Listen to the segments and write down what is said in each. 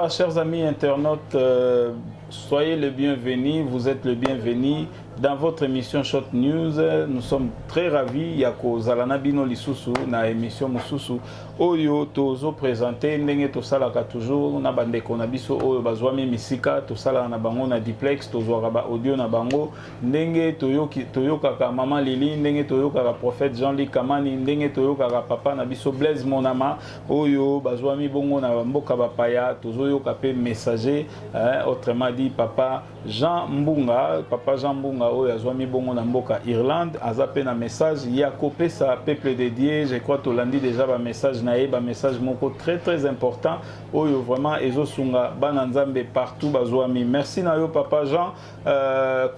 Voilà, chers amis internautes, soyez les bienvenus, vous êtes le bienvenu dans votre émission Short News. Nous sommes très ravis, Yako Zalana Bino Lisusu, na émission Mususu, Oyo Tozo présenté, Ndenge Tosalaka toujours, na bande konabiso, Oyo Bazwami Misika, Tosala na bango na duplex, Tozo Raba Audio na bango, Ndenge Toyo Kaka Maman Lili, Ndenge Toyo Kaka Prophète Jean-Luc Kamani, Ndenge Toyo Kaka Papa Nabiso Blaise Monama, Oyo Bazwami Bongo na Mboka Bapaya, Tozo Yo Kapé Messager, autrement dit Papa Jean Mbunga, Papa Jean Mbunga, Oyo Azwami Bongo na Mboka Irlande, Azapé na message, Yakopé sa peuple dédié, je crois que lundi déjà un message naïe, un message moko très important, Oyo vraiment Ezo Sunga, Bananzambe partout, Bazwami. Merci na yo Papa Jean,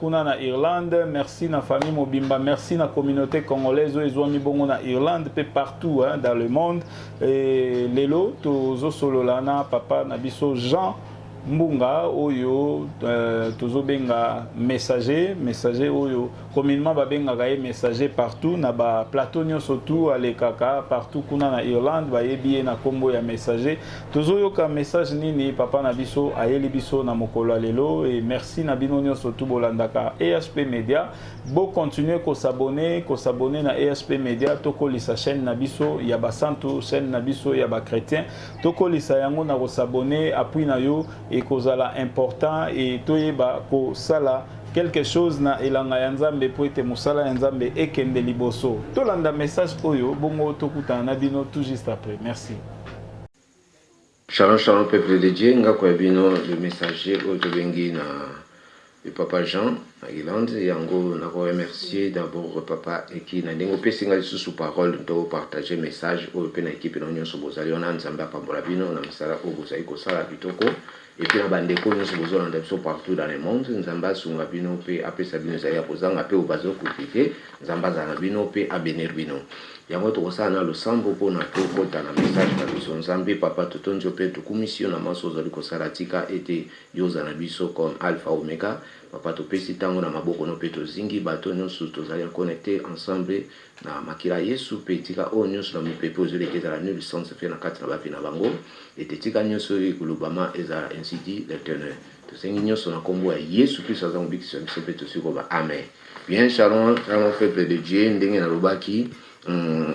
Kuna na Irlande, merci na famille Mobimba, merci na communauté congolaise, Oyo Azwami Bongo na Irlande, peu partout dans le monde, et Lelo, Tozo Sololana, Papa Nabiso Jean Mbunga oyo tozo benga messager oyo communément ba benga gaé messager partout na ba plateau surtout à lekaka partout kuna na Irlande ba yebi na kombo ya messager tozo yoka message nini papa na biso ayeli biso na mokolo lelo et merci na bino surtout bolandaka ESP Media bo continuer ko s'abonner na ESP Media toko lisa chaîne na biso ya ba santo chaîne na biso ya ba chrétien toko lisa yango na ko s'abonner appui na yo et kozala important et toyeba ko sala quelque chose na elanga ya Nzambe po ete musala ya Nzambe ekende liboso tolanda message oyo bongo tokutana na bino tout juste après. Merci. Shalom shalom peuple de Dieu, nga kwa bino le messager oyo bengi na le papa Jean na Irlande yango na ko remercier d'abord papa eki na ndengo pesinga lisusu parole ndo partager message oyo pe na équipe na nyonso bozali ona Nzambe apambola bino na misala oyo bozali kosala bitoko et puis na bandeko nyonso bozolanda biso partout dans le monde Nzambe asunga bino pe apesa bino ezali ya kozanga pe obazo kutike Nzambe azala bino pe abenir bino yango tokosala na losambo mpona tokota na message na biso Nzambe papa totondio pe tokumisio na maso ozali kosala tika ete yoza na biso comme alpha omega papa topesi tango na maboko no pe tozingi bato nyonso tozali connecté ensemble na makila Yesu pe tika o nyonso na mopepe ozolekeza la nulle sens fe na kati na bapi na bango ete tika nyonso ekulubama ezala ainsi dit l'Éternel tosengi nyonso na kombo ya Yesu Kristo aza mobikisi biso pe tosikoba amen. Bien shalom peuple de Dieu ndenge na lobaki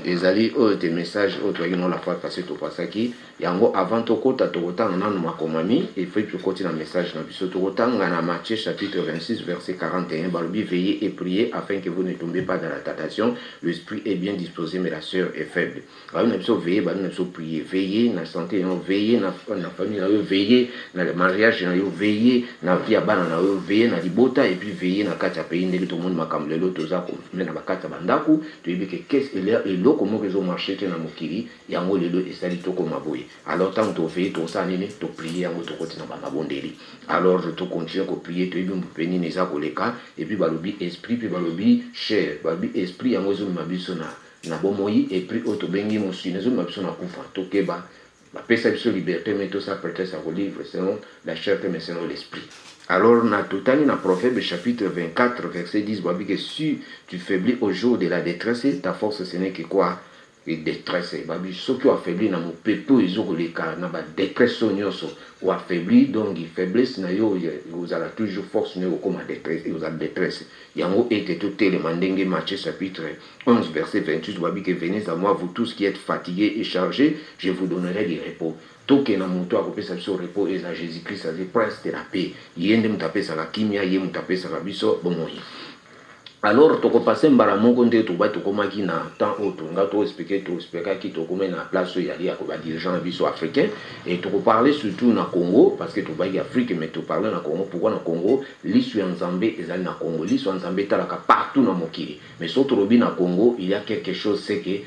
ezali oyo te message oyo toyaki no la fois passée topasaki yango avant tokotanga nanu makomami et puis tokoti na message na biso tokotanga na Matthieu chapitre 26 verset 41 balobi veillez et priez afin que vous ne tombez pas dans la tentation, l'esprit est bien disposé mais la sœur est faible. Alors na biso veillez na biso prier, veillez na santé yo, veillez na famille na yo, veillez na le mariage na yo, veillez na vie ya bana na yo, veillez na libota et puis veillez na kati ya pays ndenge to monde makambo lelo toza ko na bakati bandaku toyebi que qu'est-ce eloko moko ezomarche te na mokili yango lelo esali tokoma boye. Alors tant tofeye tosala nini toprier yango tokoti na bamabondeli alors tokontinue koprier toyebi mpe nini eza koleka et puis balobi esprit puis balobi chair balobi esprit yango ezomema biso na bomoi et puis oyo tobengi mosuni ezomema biso na kufa tokeba bapesa biso liberté mais tosala prêtresse ya kolivre selon la chair mais selon l'esprit. Alors, na totali na Proverbe chapitre 24, verset 10, babi que si tu faiblis au jour de la détresse, ta force ce n'est que quoi? Et détresse. Babi, ce qui affaibli na mon pepo, ils ont les cas, na ba détresse sonyoso, ou affaibli, donc il faiblesse na yo, vous avez toujours force, ne comme détresse, vous avez détresse. Yango était tout le mandenge Matthieu chapitre 11, verset 28, babi que venez à moi, vous tous qui êtes fatigués et chargés, je vous donnerai du repos. Toke na mutu akopesa biso repos eza Jésus-Christ aze prince de la paix yende mutapesaka kimia ye mutapesaka biso bomoi. Alors tokopase mbala moko nde toba tokomaki na temps oyo tonga toexplikaki tokome na place oyo yali ya koba dirigeant biso africain et tokoparle surtout na Congo parce que tobaki Afrique mais toparle na Congo. Pourquoi na Congo? Lisu ya Nzambe ezali na Congo, lisu ya Nzambe etalaka partout na mokili mais so tolobi na Congo il y a quelque chose c'est que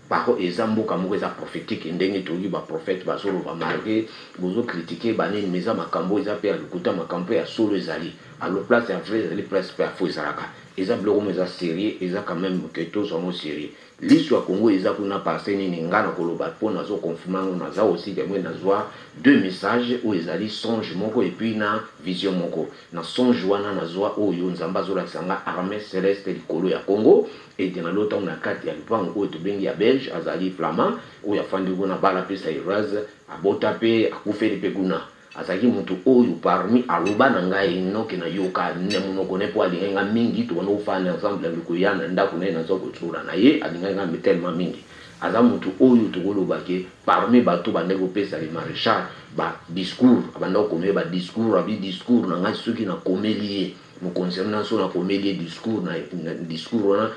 par ezamboka moko eza prophétique ndenge toyi ba prophète basolo ba malgré bozo critiquer banini meza makambo eza pe alikuta makambo ya solo ezali alors place ya vrai ezali place pe afo ezalaka eza bloko meza sérieux eza quand même que tous sommes sérieux lisu ya Congo eza kuna passer nini ngana koloba po nazo confirmer naza aussi que moi nazwa deux messages où ezali songe moko et puis na vision moko na songe wana nazwa oyo Nzamba zolakisa nga armée céleste likolo ya Congo et dans l'autre on a kati ya lipango oyo tobengi ya belge azali flamand oyo afandi kuna bala pesa irase abota pe akufeli pe kuna azalaki mutu oyo parmi aloba na ngai enoke na yoka ne monoko ne po alingai nga mingi tobanda kofanda ensemble ya likoya na ndako na ye naza kotsula na ye alingai nga tellement mingi aza mutu oyo tokoloba ke parmi bato bandeki kopesa le maréchal badiscours abanda kokomeli badiscours abi discours na ngai soki nakomeli ye mokonzi na so nakomeli ye discours na discours wana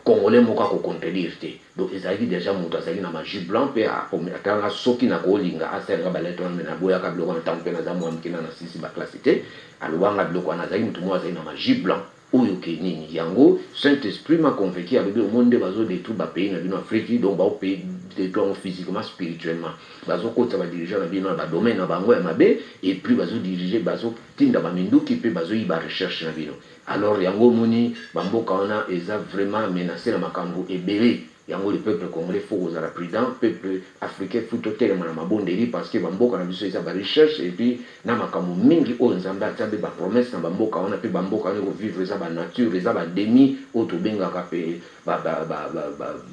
congolais moko akocontredire te donc ezalaki déjà moto azalaki na magie blanc mpe atanga soki nakolinga asalinga baletre wana me naboyaka biloko wana ntango mpe naza mwa mokena na sisi baklasse te alobanga biloko wana azalaki moto moko azalaki na magie blanc oyo ke nini yango saint esprit m'a convaincu alobi omonde nde bazodétruire bapays na bino afrique donc baodétruire yango physiquement spirituellement bazokotisa badirigant na bino na badomaine na bango ya mabe et puis bazodirige bazotinda baminduki mpe bazoyiba recherche na bino alors yango omoni bamboka wana eza vraiment menacé na makambo ebele yango le peuple congolais faut kozala prudent peuple africain faut totelema na mabondeli parce que bamboka na biso eza barecherche et puis na makambo mingi oyo nzambe atia mpe bapromese na bamboka wana mpe bamboka wana ekovivre eza banature eza bademi oyo tobengaka mpe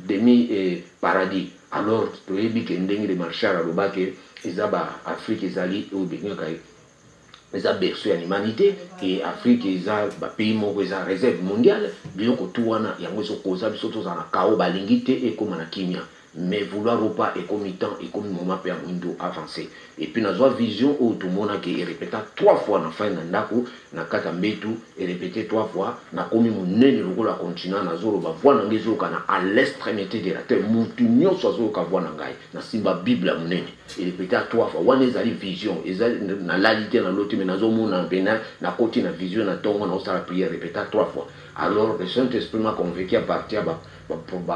demi paradis alors toyebi ke ndenge de marchal alobake eza baafrike ezali oyo bengaka eza berceau ya humanité et Afrique eza pays moko eza réserve mondiale biloko tu wana yango ezokoza biso tozala na kao balingi te ekoma na kimia mais vouloir ou pas ekomi temps ekomi moment mpe ya mwindo avancé et puis nazwa vision oyo tomonaki erepeta 3 fois na fin na ndako na kati ya mbetu erepete 3 fois nakomi monene lokola continent nazoloba voi na ngai ezoloka na à l'extrémité de la terre mutu nyonso azoloka voi na ngai na simba bible ya monene erepete a 3 fois wana ezali vision eza nalali te na loti me nazomona mpena nakoti na vision na ntongo naosala prière erepete a 3 fois alors le Saint-Esprit m'a convaincu à partir de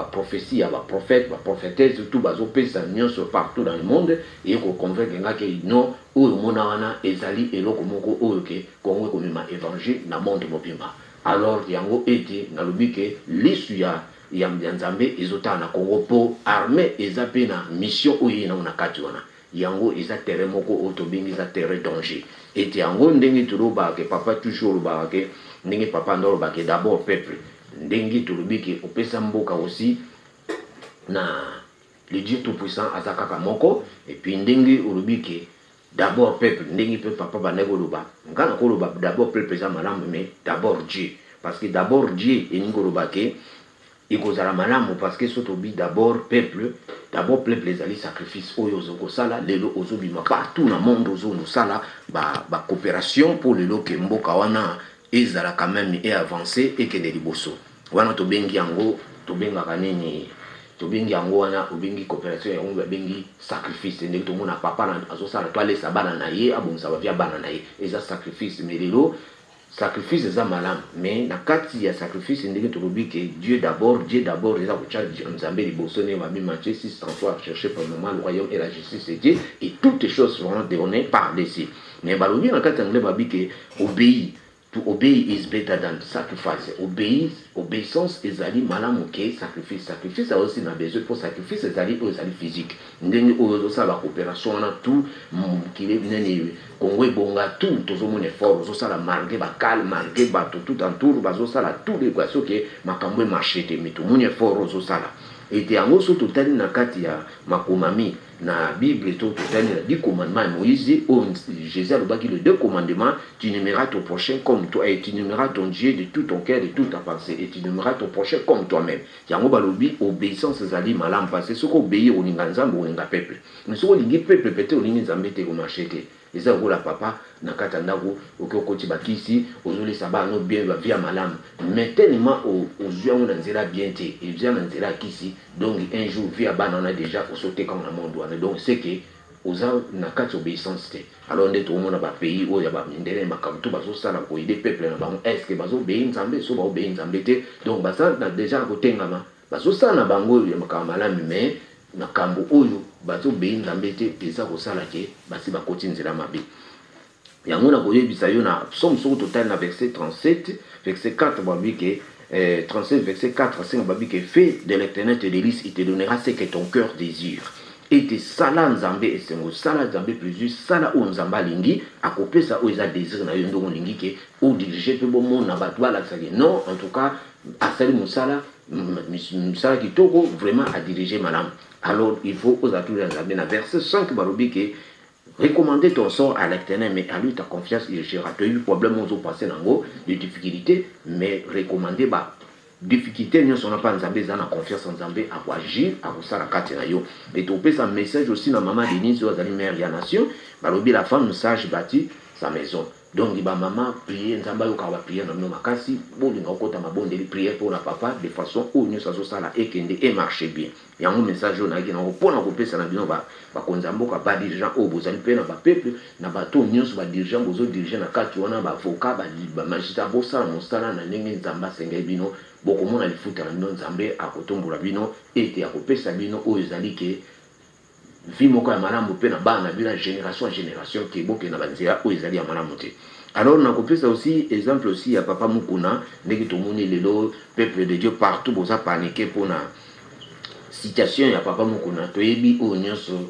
prophétie, à prophète, prophétesse, tout bazopesa nyonso partout dans le monde et ko convaincre que non oyo mona wana ezali eloko moko oyo ke Congo komema évangile na monde mobimba. Alors yango ete nalobi ke lisu ya nzambe ezota na Congo po armée ezape na mission oyo na kati wana. Yango eza terrain moko oyo tobengi eza terrain danger. Ete yango ndenge tuloba ke papa toujours loba ke ndenge papa ndoloba ke d'abord peuple ndenge tolobi ke opesa mboka aussi na le Dieu tout puissant azakaka moko et puis ndenge olobi ke d'abord peuple ndenge pe papa baneko loba ngana ko loba d'abord peuple za malamu mais d'abord Dieu parce que d'abord Dieu eningo loba ke ikozala malamu parce que sotobi d'abord peuple ezali sacrifice oyo ozokosala lelo ozobima partout na monde ozonosala ba coopération pour lelo ke mboka wana ezala quand même et avancé et que de liboso wana tobengi yango tobengaka nini tobengi yango wana obengi coopération yango bengi sacrifice ndenge tomona papa na azosala to alesa bana na ye abongisa bavia bana na ye eza sacrifice mais lelo sacrifice eza malamu mais na kati ya sacrifice ndenge tolobi ke Dieu d'abord eza kotia nzambe liboso ne babi Matthieu 6:33 chercher premièrement le royaume et la justice de Dieu et toutes les choses seront données par dessus mais balobi na kati ya ngile babi ke obéi. To obey is better than sacrifice. Obéissance ezali malamu ke sacrifice. Sacrifice a aussi na besoin pour sacrifice ezali physique. Ndenge oyo ça la coopération na tout kile nene Congo bonga tout tozomona effort ozosala malgré bakal malgré bato tout entour bazosala tout les quoi que makambo marché te mais tout mon effort ozosala. Et yango so totali na kati ya makomami na Bible to totali na 10 commandements Moïse où Jésus alobaki le 2 commandements tu n'aimeras ton prochain comme toi et tu n'aimeras ton Dieu de tout ton cœur de toute ta pensée et tu n'aimeras ton prochain comme toi-même. Yango balobi obéissance ezali malam parce que soko obéir olinga nzambe olinga peuple. Mais soko lingi peuple peut-être olingi nzambe te ko marcher eza kola papa na kata ndako okokoti bakisi ozolisa bana bien ba via malamu mais tellement ozwa na nzela bien te ezwa na nzela kisi donc un jour via bana na déjà sauter comme na monde wana donc c'est que oza na kati obéissance te alors nde tomona ba pays oyo ba mindele makamto bazosala ko aider peuple na bango est-ce que bazo obéir nzambe so ba obéir nzambe te donc basa na déjà kotengama bazosala na bango ya makama malamu mais makambo oyo bazo obéir nzambe te eza kosala ke basi bakoti nzela mabe yango na koyebisa yo na psaume sur total na verset 37 verset 4 babi ke 37 verset 4 à 5 babi ke fais de l'éternel tes délices il te donnera ce que ton cœur désire et te sala nzambe esengo sala nzambe plusieurs sala o nzamba lingi akopesa o eza désir na yo ndongo lingi ke o diriger pe bon na batwa la sali non en tout cas asali musala kitoko vraiment à diriger madame alors il faut aux atouts nzambe na verset 5 barobi ke Recommander ton sort à l'éternel, mais à lui ta confiance, il gérera. Tu as eu problème, on a passé dans les difficultés, mais recommander, bah, difficulté, nous sommes pas en Zambé, nous avons confiance en Zambé, à agir, à vous la carte. Et tu peux un message aussi dans maman Denise, sur la mère de la nation, bah, la femme, nous sage bâti sa maison. Donc, il va maman prier, nous avons prier dans nos makasi, bon, nous avons prier pour la papa, de façon où nous avons ça et marcher bien. Il y a un message on a qui n'a pas de ça, nous avons pas dirigeant au beaux alpes, n'a pas peuple, n'a pas tout, nous avons dirigeant, beaux dirigeants, n'a pas tu on a avocat, magistrat, beau ça, mon stala, n'a n'engagé Zamba, Sengabino, beaucoup moins les foot à la Zambé, à Kotombo Rabino, et à Kopé Sabino, aux Zalike. Vi moko ya malamu pe na bana bila génération à génération qui boke na banzia o ezali ya malamu te. Alors on a copié ça aussi exemple aussi à papa Mukuna ndeki to moni lelo peuple de Dieu partout boza paniquer pour na situation ya papa Mukuna to yebi o nyonso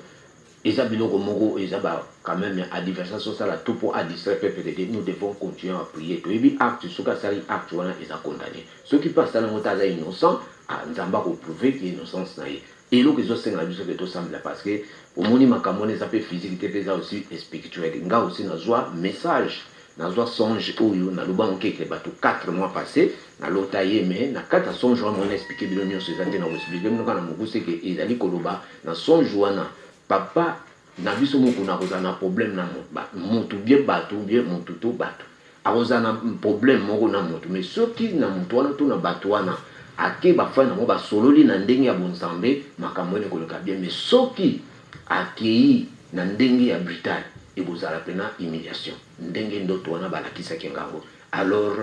eza biloko moko eza ba quand même à diversion ça la tout pour à distraire peuple de Dieu. Nous devons continuer à prier to yebi acte soka sali acte wana eza condamné ceux qui passent dans mota za innocent à nzamba ko prouver que innocence na ye. Et l'eau que je sais la vie que semble parce que au moni makamone ça peut physique te aussi spirituel nga aussi na joie message na joie songe oyo na loba on keke bato 4 mois passés na lota yeme na 4 songe moi expliquer bilo nyonso ezate na expliquer nous kana mukuse que ezali koloba na songe wana papa na biso moko na koza na problème na mutu bien bato bien mutu to bato akoza na problème moko na mutu mais soki na mutu wana to na bato wana ake bafana mo basololi na ndenge ya bonzambe makambo ene koloka bien mais soki akei na ndenge ya brutal ebozala pena humiliation ndenge ndoto wana balakisaki ngango alors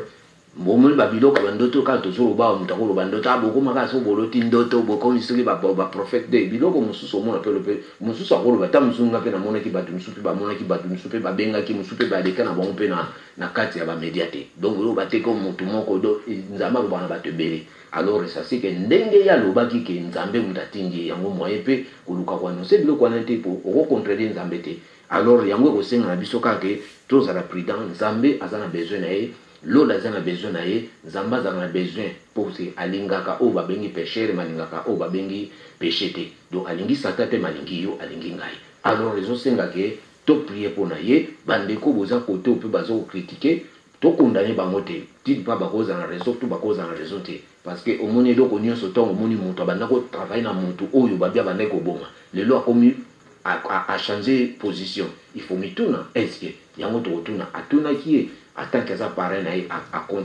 bomoi babiloko bandoto kaka tozoloba mutakoloba ndoto abokomaka so boloti ndoto bokomi soki baprophète de biloko mosusu omona mpe lope mosusu akoloba ta mosusu nga mpe namonaki bato mosusu mpe bamonaki bato mosusu mpe babengaki mosusu mpe baleka na bango mpe na kati ya bamédia te donc oyo bateka motu moko do nzambe alobaka na bato ebele alors ça c'est que ndenge ya lobaki ke nzambe mutu atindi yango moyen mpe koluka koannonce biloko wana te po okocontrele nzambe te alors yango ekosenga na biso kaka tozala prudent nzambe aza na besoin na ye lola aza na besoin na ye nzambe aza na besoin po se alingaka oyo babengi péchere malingaka oyo babengi péché te donc alingi satan mpe malingi yo alingi ngai alors ezosenga ke toprie mpo na ye bandeko boza kote mpe baza kokritike tokondane bango te tili mpa bakozala na raison to bakozala na raison te parce que omoni eloko nyonso ntango omoni moto abanda kotravaille na motu oyo babia bandaki kobonga lelo akomi a changé position il faut mituna eske yango tokotuna atunaki ye atanke aza parrain na ye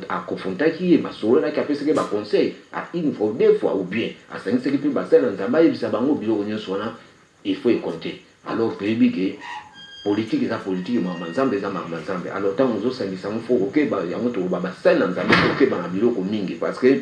akofrontaki ye basololaki apesaki baconseil a une fois deux fois ou bien asangisaki mpe basala nzambe ayebisa bango biloko nyonso wana il faut ekonte alors toyebi ke politique eza politique mama nzambe eza mama nzambe alors ntango ozosangisa ngo fo okeba yango toloba basali na nzambe okeba na biloko mingi parce que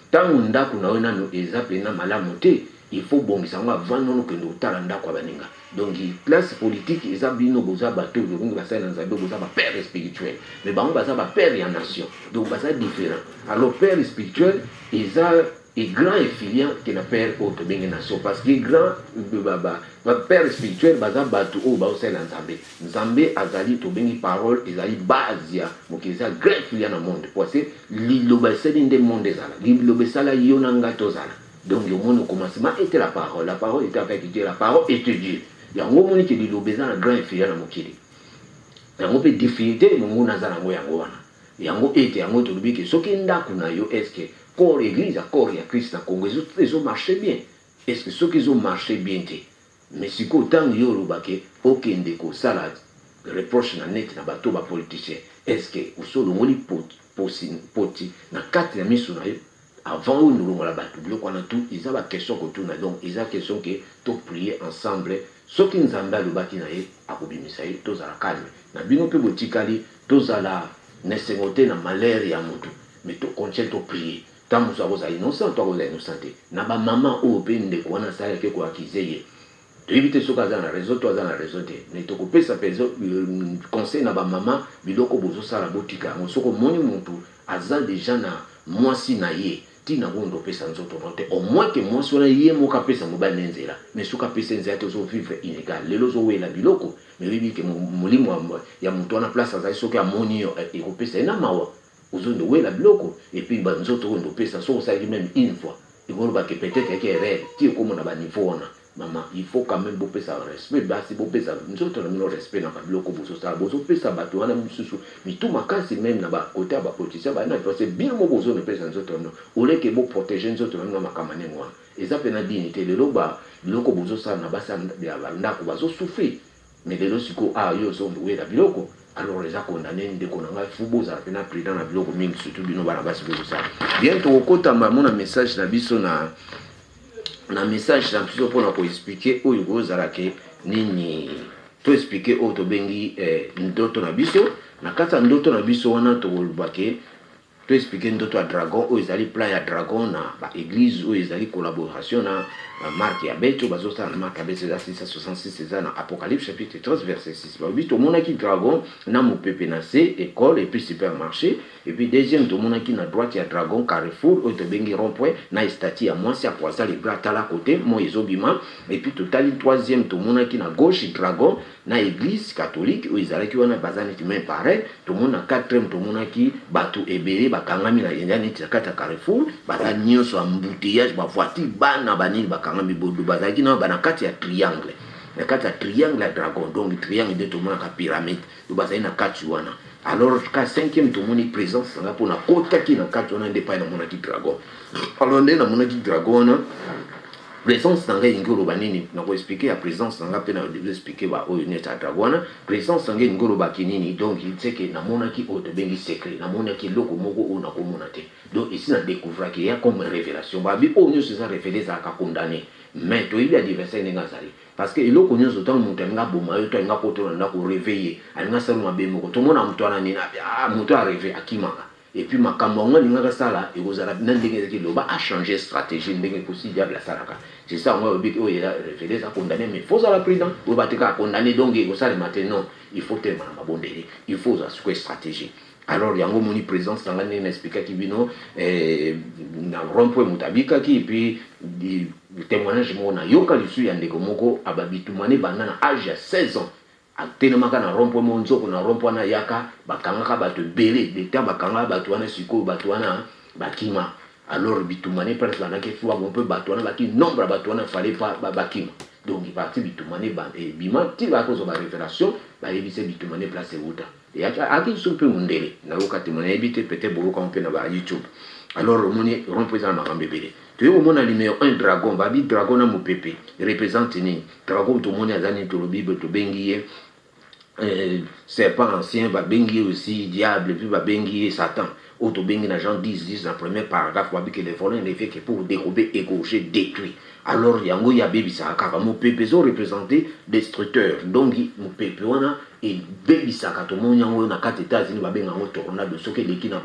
ntango ndako na yo nano eza mpena malamu te il faut bongisa yango avant nono kende otala ndako ya baninga donc classe politique eza bino boza bato olingi basali na nzambe boza bapère spirituel mais bango baza bapère ya nation donc baza différent alors père spirituel eza et grand et filiant qui n'a père autre bien nation parce que grand père spirituel baza bato o ba osela nzambe nzambe azali to bengi parole ezali base ya mokiza grand filiant na monde parce que liloba seli nde monde ezala liloba sala yo na ngato zala donc au monde au commencement était la parole était avec Dieu la parole était Dieu yango moni ke liloba ezala grand filiant na mokili yango pe difficulté mongo nazala ngo yango wana yango ete yango to lobiki soki ndako na yo est-ce corps église à corps ya Christ na Congo ils ont marché bien est-ce que ceux qui ont marché bien te mais si ko tant yo lobake okende ko sala reproche na net na bato ba politicien est-ce que osolo ngoli poti na kati ya miso na yo avant ou nous la bato biloko wana tout ils ont la question ko tuna donc ils ont question que to prier ensemble soki nzambe alobaki na ye akobimisa ye tozala calme na bino pe botikali tozala nesengote na malheur ya moto mais to continue to prier tant vous avez innocent toi vous êtes innocent na ba maman o pe ndeko wana sala ke ko akize to éviter ce cas dans la réseau toi dans la réseau te mais to ko pesa peso conseil na ba maman biloko bozo sala botika mo soko moni muntu aza déjà na mwasi na ye tina bondo pesa nzoto note au moins que mwasi wana ye mo ka pesa mo ba nenzela mais suka pesa nzela to zo vivre illégal lelo zo wela biloko mais bibi ke mulimo ya muntu wana place aza soki amoni yo e ko pesa na mawa ozondo wela biloko et puis banzoto ndo pesa so ça même une fois et bon ba que peut-être que rêve ti ko mona ba niveau wana maman il faut quand même bopé ça respect basi bopé ça nous autres nous respect na biloko bozo ça bozo pesa bato wana misusu mais tout makasi même na ba côté ba politicien ba na parce bien mo bozo ne pesa nous autres non ole ke bo protéger nous autres na makamane ngwa eza pena dignité lelo ba biloko bozo ça na basa ya ndako bazo souffrir mais lelo siko yo zo we la biloko alors les a condamnés de konanga fubo za pena président na biloko mingi surtout bino bana basi bozo ça bientôt okota mon message na biso na message na biso pour na expliquer oyo gozalake nini to expliquer o to bengi ndoto na biso na kata ndoto na biso wana to bolbake to expliquer ndoto ya dragon oyo ezali plan ya dragon na ba église oyo ezali collaboration na marque ya beto bazosala na marque ya beto eza 666 eza na Apocalypse chapitre 13 verset 6 babi tomonaki dragon na mopepe na se école et puis supermarché et puis deuxième tomonaki na droite ya dragon carrefour oyo tobengi rond-point na statue ya mwasi ya croisa les bras tala côté mo ezobima et puis totali troisième tomonaki na gauche dragon na église catholique oyo ezalaki wana baza neti même pareil tomona quatrième tomonaki bato ebele bakangami na yenza neti na kati ya carrefour baza nyonso ya mbouteillage bavoiture bana banini bakangami bodo bazalaki na bana kati ya triangle na kati ya triangle ya dragon donc triangle nde tomonaka pyramide to bazali na kati wana alors ka cinquième tomoni présence nga mpona kotaki na kati wana nde pai namonaki dragon alors nde namonaki dragon wana présence nanga ingi oloba nini nakoexplike ya présence nanga mpe na explike ba oyo neti ya dragon wana présence nanga ingi olobaki nini donc seke namonaki oyo tobengi secret namonaki eloko moko oyo nakomona te donc ici na découvraki ya comme révélation babi oyo nyonso eza révélé ezalaka condamné mais toyebi adversaire ndenge azali parce que eloko nyonso ntango moto alinga boma yo to alinga kotona ndako réveille alinga sala mabe moko tomona moto wana nini moto aréveille akimaka et puis makambo yango alingaka sala ekozala na ndenge ezaki loba a changer stratégie ndenge kosi diable asalaka c'est ça moi obi oyo eza révélé eza condamné mais faut zala président oyo batekaka condamné donc ekosalema te non il faut telema na mabondeli il faut ozala sikoyo stratégie alors yango moni présence nanga ndenge naexplikaki bino na rond-point moto abikaki et puis témoignage moko nayoka lisu ya ndeko moko ababitumane banda na age ya 16 ans atelemaka na rond-point mo nzoko na rond-point na yaka bakangaka bato ebele leta bakangaka bato wana sikoyo bato wana bakima alors bitumane presque banaki fwa mpe bato wana baki nombre ya bato wana fale pa bakima donc parti bitumane bima ti bakozwa barévélation bayebise bitumane place euta aki so mpe mundele nayoka témoigne nayebi te peut-être boyoka mpe na ba YouTube alors omoni rond-point eza na makambo ebele toyei komona numéro 1 dragon babi dragon na mopepe représente nini dragon tomoni aza nini tolo bible tobengi ye serpent ancien babengi ye aussi diable puis babengi ye satan oyo tobengi na Jean 10 na premier paragraphe babi que les voleurs ne fait que pour dérober égorger détruire alors yango ya bebisaka kaka mopepe ezo représente destructeur donc mopepe wana ebebisaka tomoni yango na kati États-Unis babenga yango tornado soki eleki na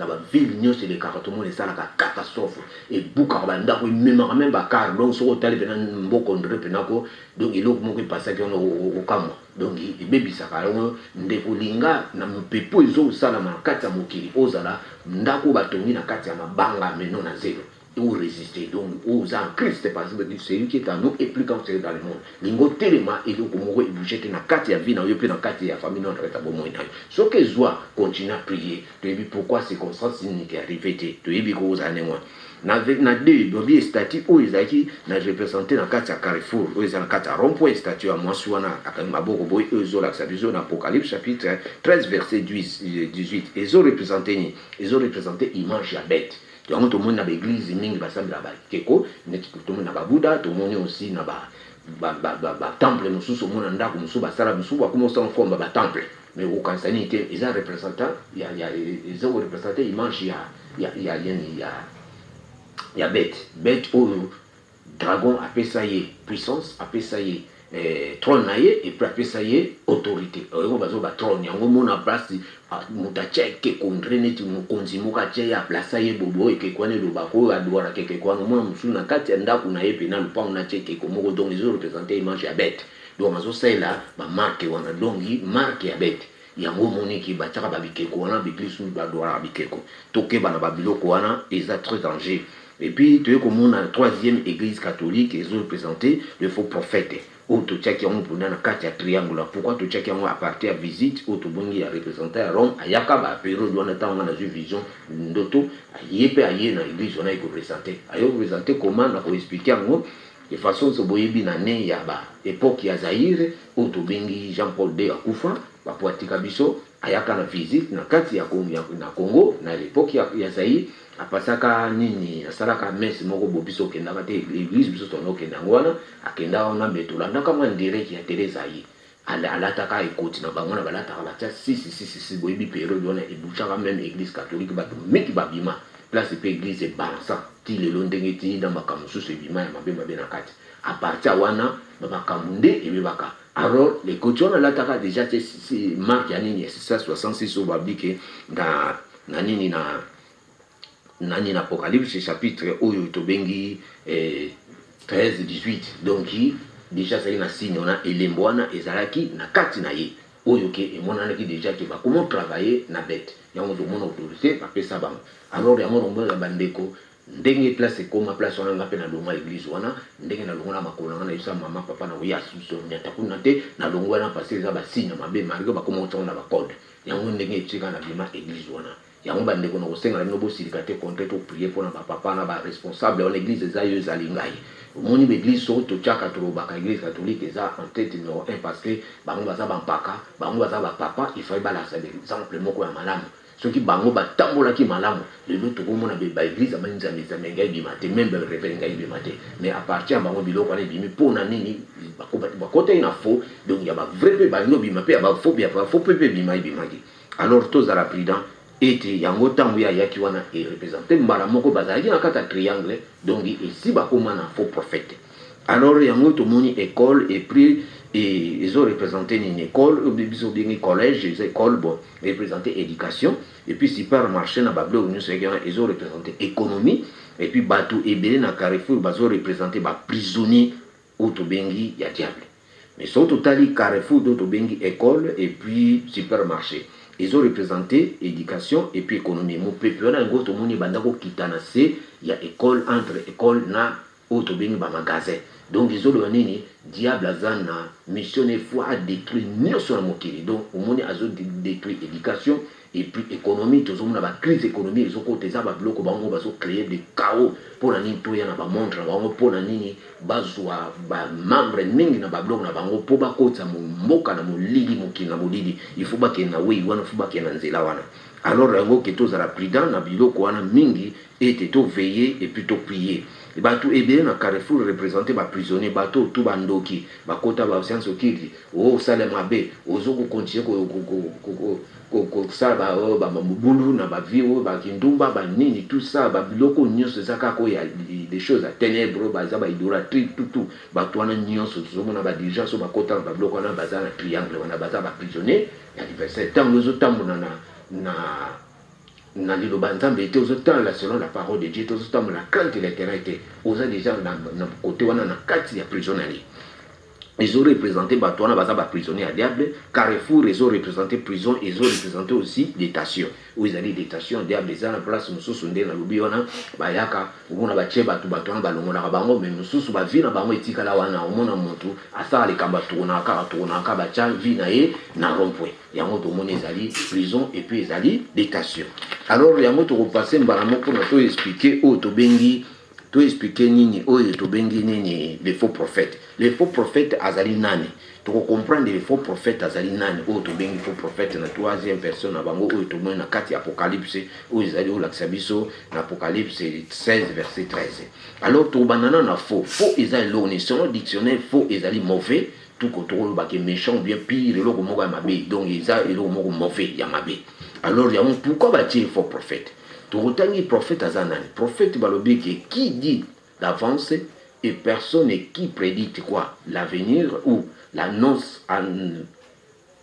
baville nyonso elekaka tomoni esalaka catastrophe ebukaka bandako ememaka meme bakar donc soki otali mpena mboka ndre mpenako donc eloko moko epasaki wana okamwa donc ebebisaka yango ndeko linga na mopepe ezosalama na kati ya mokili ozala ndako batongi na kati ya mabanga meno na zelo ou résister donc aux en Christ parce que celui qui est en nous est plus grand que celui dans le monde lingo telema et donc moko e bouger na kati ya vie na yo pe na kati ya famille na ta bomo na so que joie continue à prier tu dis pourquoi ces circonstances qui arrivé te tu dis ko za nengwa na deux dobi statue o ezaki na représenter na kati ya carrefour o ezana kati ya rond-point statue ya mwasi wana akamba boko boy ezo la sabizo na Apocalypse chapitre 13 verset 18 ezo représenter image ya bête yango tomoni na baeglise mingi basambela bakeko neti tomoni na babuda tomoni aussi na batemple mosusu omona ndako mosusu basala mosusu bakoma osala komba batemple mais okanisa nini te eza représentant eza korepresente image ya bête oyo dragon apesa ye puissance apesa ye trône na ye et puis apesa ye autorité oyo bazo ba trône yango mona place moto atia ekeko ndre neti mokonzi moko atia ye aplaça ye bobo ekeko wana elobaka oyo adwaraka ekeko wana omona mosusu na kati ya ndako na ye mpe na lopango na atia ekeko moko donc ezo représente image ya bête donc azosalela bamarke wana donc marke ya bête yango moniki batiaka babikeko wana beglise oyo badwaraka bikeko tokeba na babiloko wana eza très danger. Et puis, tu es comme la troisième église catholique, ils ont représenté le faux prophète. Ou tu as qui ont pour dans la carte triangle. Pourquoi tu as qui ont appartenu à visite, ou tu as représenté à Rome, à Yakaba, à Pérou, on a une vision d'auto, à Yépe, à Yé, dans l'église, on a représenté. A représenté comment, on a expliqué en gros, de façon so boyebi na ne ya ba époque ya Zaire oyo tobengi Jean-Paul II akufa bapoatika biso ayaka na visite na kati ya Congo na l'époque ya Zaire apasaka nini asalaka messe moko bo biso okendaka te église biso tono okenda yango wana akenda wana mbe tolandaka mwa ndireki ya tele Zaire alataka ekoti na bango na balataka batia 666 boyebi période wana ebuchaka même église catholique bato meki babima place pe église ebalansa ti lelo ndenge ti na makambo mosusu ebima ya mabe na kati à partir wana bamakambo nde ebebaka. Alors les koti wana alataka déjà marque ya nini 666 oyo babike na nini na nani na Apocalypse chapitre oyo tobengi 13-18 donc déjà ça y na signe on a elembo wana ezalaki na kati na ye oyo ke emonanaki déjà ke ba comment travailler na bête yango to mona autorité bapesa bango. Alors yango nombo ya bandeko ndenge place ekoma place wana ngape na longo église wana ndenge na longo na makolo na isa mama papa na oya suso nyata kuna te na longo wana passer za ba signe mabe mariko ba comment on na ba code yango ndenge etika na bima église wana yango bandeko na kosenga na bino bosilika te contre to prier pour na papa na ba responsable on l'église eza yo ezali ngai omoni l'église so to chaka to baka église catholique eza en tête numéro 1 parce que bango baza bampaka bango baza ba papa il faut bala sa exemple moko ya malamu soki bango batambolaki malamu lelo tokomona ba église amanza mezame ngai bimate même ba révérend ngai bimate mais à partir bango biloko wana bimi pona nini bakota ina faux donc ya ba vrai pe ba no bimape ya ba faux pe bimai bimaki. Alors tous à la prudent ete yango tango ya yaki wana e représenter mbala moko bazalaki na kata triangle donc ici bakoma na faux prophète. Alors yango tomoni école et puis ils ont représenté une école biso bien collège les écoles bon représenter éducation et puis supermarché na bablo ils ont représenté économie et puis bateau ebele na Carrefour bazo représenté ba prisonnier otobengi ya diable. Mais sont totali Carrefour d'otobengi école et puis supermarché. Ils ont représenté éducation et puis économie. Mon peuple, on a un gros monde bandako kitana c'est il y a école entre école na autobéni ba magasin. Donc ils ont donné diable azana mission une fois à détruire mieux sur la mokili. Donc au monde a détruit éducation et puis économie tous on a ba crise économique ils ont côté ça ba bloc bango ba créer des chaos pour la nini to ya na ba montre bango pour la nini bazwa ba membre mingi na ba bloc na bango po ba kota mboka na molili mokili na molili il faut ba ke na we wana faut ba ke na nzela wana. Alors yango ke to za la prudent na biloko wana mingi et to veiller et puis to prier. Bato ebele na Carrefour représenté ba prisonnier bato tout bandoki bakota ba science okili o sale mabe ozoko continuer ko ça ba mabulu na ba viwo ba kindumba ba nini tout ça ba biloko nyonso zaka ko ya des choses à ténèbres ba za ba idolâtrie tout bato wana nyonso zomona ba déjà so bakota ba biloko na baza na triangle wana baza ba prisonnier ya diverses tango zo tamona na liloba nzambe ete ozotala selon la parole de Dieu tozotambola la crainte de l'éternité oza déjà na côté wana na kati ya prisonnier. Ils ont représenté Batouana baza ba prisonnier à diable. Carrefour ils ont représenté prison, ils ont représenté aussi détention où ils allaient détention diable ils na place mususu nde na lobi wana bayaka ubona bache batu Batouana balongona bango mais mususu ba vie na bango etikala wana omona mutu asala likamba tourna ka bacha vie na ye na rond-point yango to mona ezali prison et puis ezali détention. Alors yango to repasser mbala moko na to expliquer o to bengi to expliquer nini oyo to bengi nini les faux prophètes. Les faux prophètes azali nani to comprendre les faux prophètes azali nani oyo to bengi faux prophètes na troisième personne na bango oyo to mona na kati apocalypse oyo ezali o lakisa biso na apocalypse 16 verset 13. Alors to banana na faux ezali loni selon dictionnaire faux ezali mauvais tout contrôle ba ke méchant bien pire eloko moko ya mabe donc ezali eloko moko mauvais ya mabe. Alors il y a pourquoi va-t-il faux prophète? Tourotani prophète azanani. Prophète balobi qui dit d'avance et personne qui prédit quoi? L'avenir ou l'annonce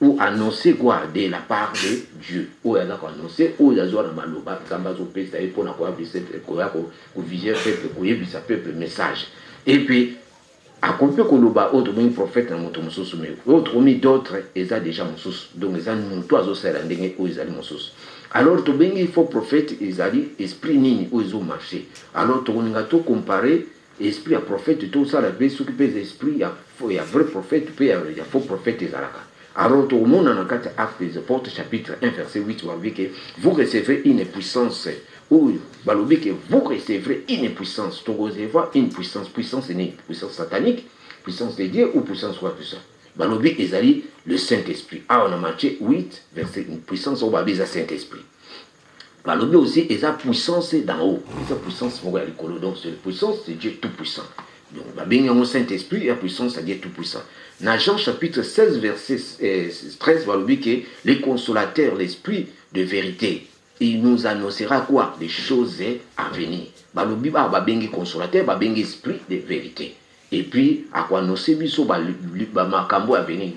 ou annoncer quoi de la part de Dieu. Ou il y a annoncer ou il y a zoa na maloba zambazo pesa et pour na quoi ko viser peuple ko yebisa peuple message. Et puis à compter que l'oba autre même prophète na moto mususu mais autre mis d'autres eza déjà mususu donc eza muntu azosala ndenge o ezali mususu. Alors to bengi faux prophète ezali esprit nini o ezo marché. Alors to ninga to comparer esprit à prophète tout ça la beso qui pèse esprit ya vrai prophète puis ya faux prophète ezalaka. Alors tout le monde en a quatre actes des apôtres chapitre 1 verset 8 vous avez que vous recevez une puissance où balobi que vous recevrez une puissance. Tu recevoir une puissance. Puissance c'est une puissance satanique, puissance de Dieu ou puissance quoi puissance. Balobi ezali le Saint-Esprit. Ah, on a Matthieu 8, verset une puissance au babi za Saint-Esprit. Balobi aussi eza puissance d'en haut. Eza puissance mon gars l'écolo. Donc c'est la puissance de Dieu tout puissant. Donc babi au Saint-Esprit et la puissance de Dieu tout puissant. Dans Jean chapitre 16 verset 13 balobi que les consolateurs, l'esprit de vérité, il nous annoncera quoi? Des choses à venir. Balobi ba bengi consolateur, ba bengi esprit de vérité. Et puis, à quoi nous sébiso makambo à venir.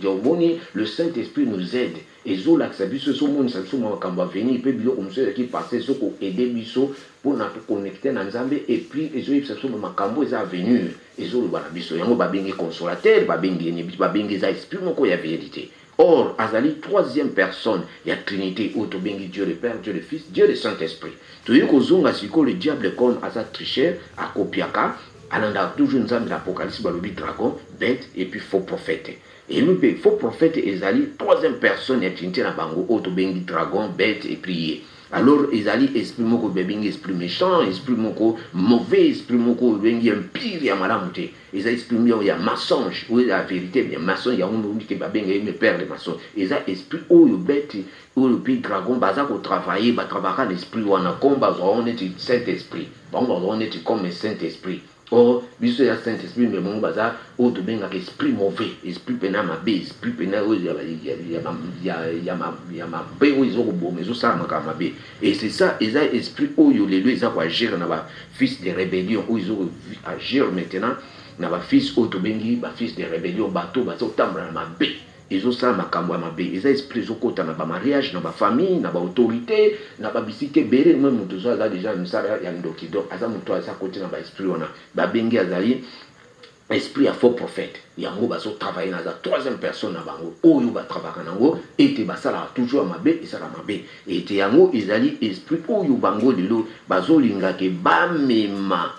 Le Saint-Esprit nous aide. Et zo la sabiso so mon sabiso makambo à venir. Et puis, bilo comme ça qui passait so ko aider biso pour nous connecter dans Nzambe. Et puis, et zo sabiso makambo à venir. Et zo le balabiso. Yango ba bengi consolateur, ba bengi za esprit moko ya vérité. Or, azali troisième personne, il y a Trinité, Otobengi, Dieu le Père, Dieu le Fils, Dieu le Saint-Esprit. Tu dis que le diable comme Asa tricheur, à Kopiaka, alanda toujours nous avons l'Apocalypse, balobi dragon, bête et puis faux prophète. Et lui, faux prophète, ezali troisième personne, il y a Trinité na bango, Otobengi, dragon, bête et prier. Alors, ezali esprit moko bengi esprit méchant, esprit moko mauvais, esprit moko bengi impire ya malamute. Ezali esprit mio ya mensonge, ou la vérité bien mensonge ya on dit que ba bengi me père de mensonge. Ezali esprit oyo bête, oyo puis dragon baza ko travailler, ba travailler l'esprit wana komba on est Saint-Esprit. Bon, on est comme Saint-Esprit. Or, biso ya Saint-Esprit mais mon baza o to benga esprit mauvais, esprit pena mabe, esprit pena o ya mabe o izo bo mezo sa mabe. Et c'est ça, ils ont esprit o yo les ils ont agir na ba fils de rébellion o izo agir maintenant na ba fils o to bengi ba fils de rébellion bato bazo tambra na mabe. Ils ont ça makambo ya mabe. Ils ont esprit zo kota na ba mariage, na ba famille, na ba autorité, na ba bisike bere même muto zo za déjà misala ya ndoki donc aza muto aza côté na ba esprit ona. Ba bengi azali esprit à faux prophète. Yango bazo travailler na za troisième personne na bango. Oyo ba travailler nango et te basala toujours mabe et ça la mabe. Et te yango ezali esprit oyo bango lelo bazo linga ke ba mema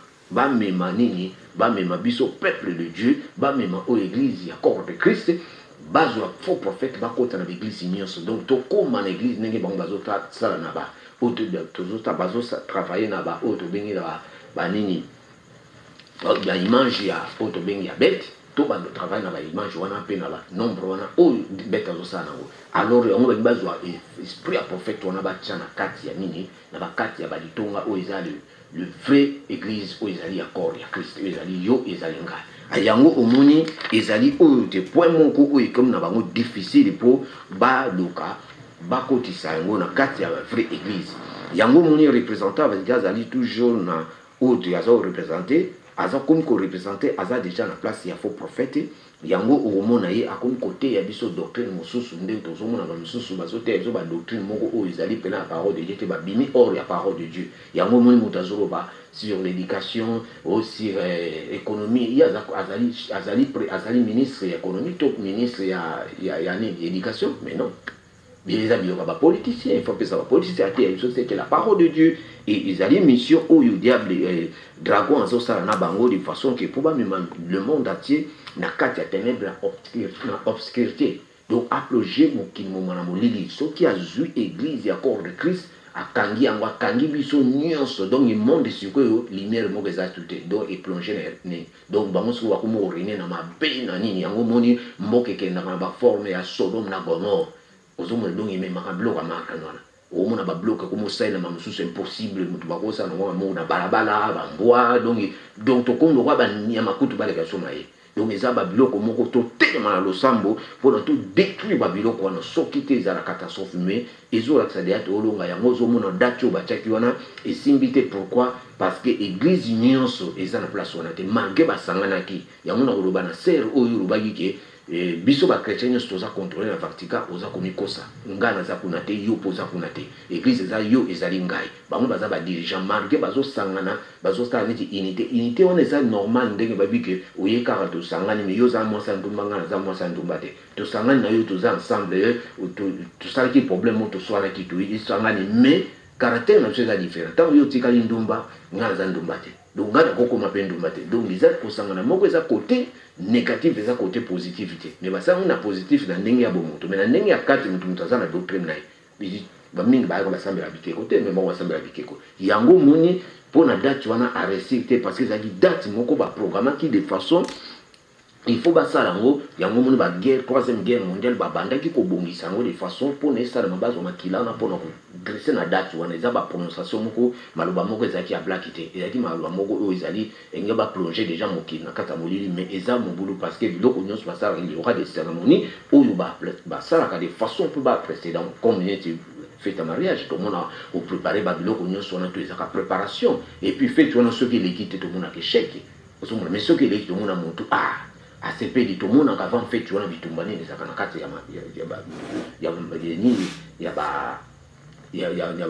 nini, ba mema biso peuple de Dieu, ba mema o église ya corps de Christ. Bazo a faux prophète ba kota na l'église nyonso. Donc to comme en église nenge bango bazo sala na ba. Oto tozo ta bazo travailler na ba oto bengi na ba nini. La image ya oto bengi ya bête. To ba travail na ba image wana pe na ba nombre wana o bête azo sala nango. Alors on va bazo esprit à prophète wana ba tchana kati ya nini na ba kati ya ba litonga o ezali le vrai église o ezali ya corps ya Christ o ezali yo ezali nga. Ayango omoni ezali oyo te point moko oyo comme na bango difficile pour ba loka ba kotisa yango na kati ya vraie église. Yango moni représentant azali toujours na oyo azo représenter aza comme ko représenter aza déjà na place ya faux prophète. Yango omona ye akomi côté ya biso doctrine mosusu nde tozomona ba mosusu bazote biso ba doctrine moko oyo ezali pena la parole de Dieu te ba bimi hors ya parole de Dieu. Yango moni mutazolo ba sur l'éducation ou sur économie, il y a azali ministre de l'économie, top ministre de l'éducation, mais non. Bien les amis, on va politicien, il faut que ça va politicien, c'est la parole de Dieu. Et ils allaient mission où le diable, dragon en ça na bango de façon que probablement le monde entier n'a qu'à ténèbres obscurité. Donc approcher mon qui mon lili, ce qui a joué église et corps de Christ. Akangi yango akangi biso nyonso donc le monde sikoyo lumière moko eza tout donc et plonger ne donc bango so wa komo rene na mabe na nini yango moni mboke kenda na ba forme ya Sodome na Gomorrhe ozomo ndongi me makabloka makanwana omona ba bloka komo saina ma mususu impossible mutu bakosa na mo na balabala ba mbwa donc to kondo kwa ba nyama kutu bale ka soma ye. Donc les ababiloko moko to tellement na losambo pour tout détruire babiloko wana soki te za la catastrophe mais ezo la sadia to longa yango zo mona datio ba chaki wana et simbité pourquoi parce que église nyonso eza na place wana te malgré ba sangana ki yango na koloba na ser oyo lobaki ke biso ba chrétien nyonso toza contrôler la Vatican oza komikosa ngana za kuna te yo poza kuna te église eza yo ezali ngai bango baza ba dirigeant malgré bazo sangana bazo stana neti unité on eza normal ndenge babi ke oyeka to sangani mais yo za mo sandumba ngana za mo sandumba te to sangani na yo toza ensemble to sala ki problème to soana ki to yi sangani mais caractère na chose différent tant yo tikali ndumba ngana za ndumba te donc ngana koko mapendo mate donc les autres kosangana moko eza côté négatif eza côté positivité mais basanga na positif na ndenge ya bomoto mais na ndenge ya kati mutu mutazana doctrine naye ba mingi ba ko ba sambela bikeko te mais bon ba sambela bikeko yango moni pour na date wana a respecter parce que ça dit date moko ba programme qui de façon il faut ba sala ngo yango moni ba guerre troisième guerre mondiale ba banda ki ko bongisa ngo de façon pour na sala mabazo makila na pour na ko dresser na date wana eza ba prononciation moko maloba moko ezaki ya black te ezaki maloba moko o ezali enga ba plonger déjà mokili na kata molili mais eza mobulu parce que biloko nyonso ba sala il y aura des cérémonies oyo ba sala ka de façon pour ba précédent comme tu fête à mariage tout le monde a préparé ba biloko nyonso wana to ezaka préparation et puis fête wana ceux qui l'équipe tout le monde a échec mais ceux qui l'équipe tout le monde a monté ACP dit tout le monde avant fait tu vois bitumbani les akana kati ya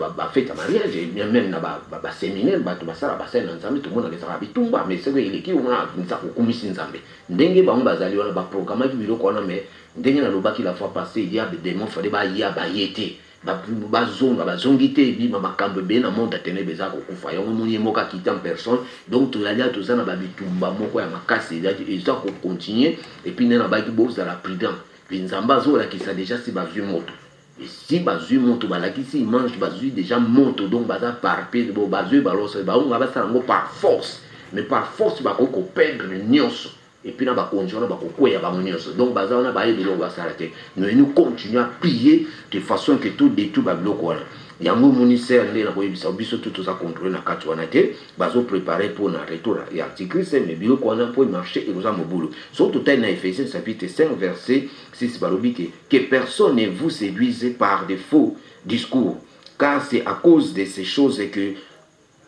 ba fête mariage même na ba séminaire ba to basala ba sala nzambe tout le monde les akana bitumba mais c'est que il qui on a nza ko kumisi nzambe ndenge ba mbazali wana ba programme ki biloko wana mais ndenge na lobaki la fois passée il y a des démons fallait ba ya ba yete bazongi te bima makambo be na monde atene beza ko kufa yango moni moka kita en personne donc to yalia to zana ba bitumba moko ya makasi eza ko continuer et puis na ba ki boza la prudent binzamba zo la ki sa déjà si ba vu moto et si ba vu moto ba la ki si mange ba vu déjà moto donc baza parpé bo ba vu ba lo ba on va ça ngo par force mais par force ba ko perdre nyonso et puis na ba condition na ba ko ya ba nyonso donc baza na ba yebelo ba s'arrêter nous continuons à prier de façon que tout détruit ba bloko wana yango ministère ndé na ko yebisa biso tout ça contrôler na kati wana te bazo préparer pour na retour ya antichrist mais biloko wana pour marcher et nous mobulu surtout tout na Ephésiens chapitre 5 verset 6 barobi que personne ne vous séduise par des faux discours car c'est à cause de ces choses que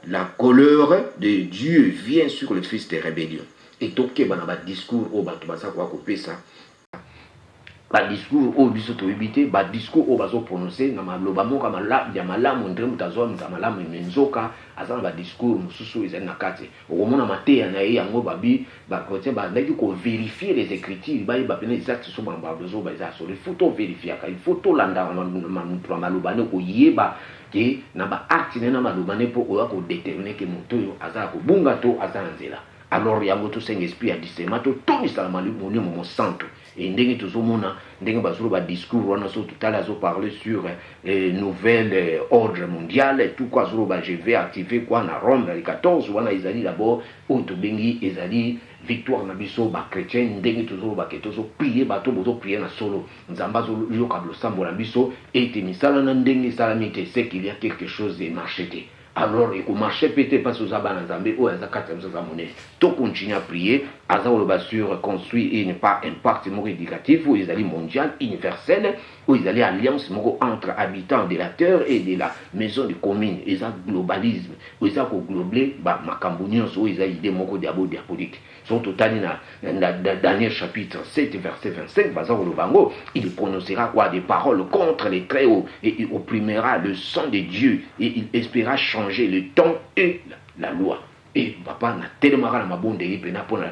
la colère de Dieu vient sur le fils de rébellion. Et donc, il y a un discours au Batubasa quoi couper ça. Ba discours au biso to ebité, ba discours au bazo prononcer na maloba moka mala ya malamu ndremu tazo malamu menzoka azana ba discours mususu ezali na kati. Okomona mateya na ye yango babi ba côté ba ndaki ko vérifier les écritures ba ba pene exact so ba bezo ba za so le photo vérifier ka il photo landa maloba ne ko yeba ke na ba acte na maloba ne po ko déterminer que moto yo azala ko bunga to azala nzela. Alors il y a un Saint-Esprit à discernement tout ça mon centre et ndenge tozomona ndenge bazolo ba discours wana so tout à l'heure parler sur nouvelle ordre mondial et tout quoi zolo ba je vais activer quoi na Rome le 14 wana ezali d'abord auto bengi ezali victoire na biso ba chrétien ndenge tozolo ba ketozo prier bato bozo prier na solo nzamba zo yo kablo sambo na biso et misala na ndenge salamite c'est qu'il y a quelque chose de marché. Alors il faut marcher peut-être pas sous abana nzambe ou aza katem za monnaie to continuer à prier aza le basure construit et ne pas impact moko éducatif ou ils allaient mondial universel ou ils allaient alliance moko entre habitants de la terre et de la maison de commune ils ont globalisme ou ils ont globé ba makambo nyonso ils ont idée moko diabolique sont total na Daniel chapitre 7 verset 25 bazaro le bango il prononcera quoi des paroles contre les très hauts et il opprimera le sang de Dieu et il espéra changer le temps et la loi. Et papa na tellement na mabonde et pena pour la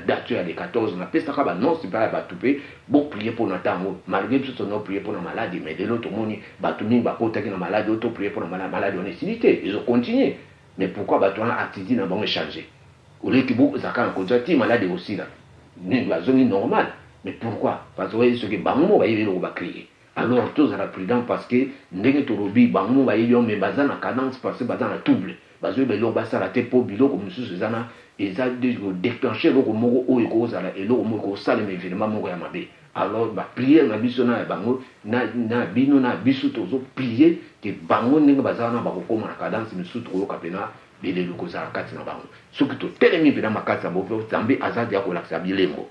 date ya le 14 na pesta ka ba non c'est pas ba toupé bon prier pour na tango malgré tout son prier pour la maladie mais de l'autre moni ba tout ni ba kota ki na maladie auto prier pour la maladie on est silité ils ont continué mais pourquoi ba toi na activité na bon changer au lieu que beaucoup zakana konjati maladie aussi là ni la zone normale mais pourquoi parce que ce que ba mo ba yebelo ba créer. Alors tous à la prudence parce que ndenge to robi bango ba yeli mais baza na cadence parce que baza na double bazo be lo basa la te po biloko mususu zana eza de déclencher loko moko o eko zala et loko moko sala mais événement moko ya mabe. Alors ba prier na biso na bango na bino na biso tozo prier que bango ndenge baza na ba ko na cadence mususu to ka pena bele loko za kati na bango soki to telemi pena makati bo zambe azadi ya ko laksa bilengo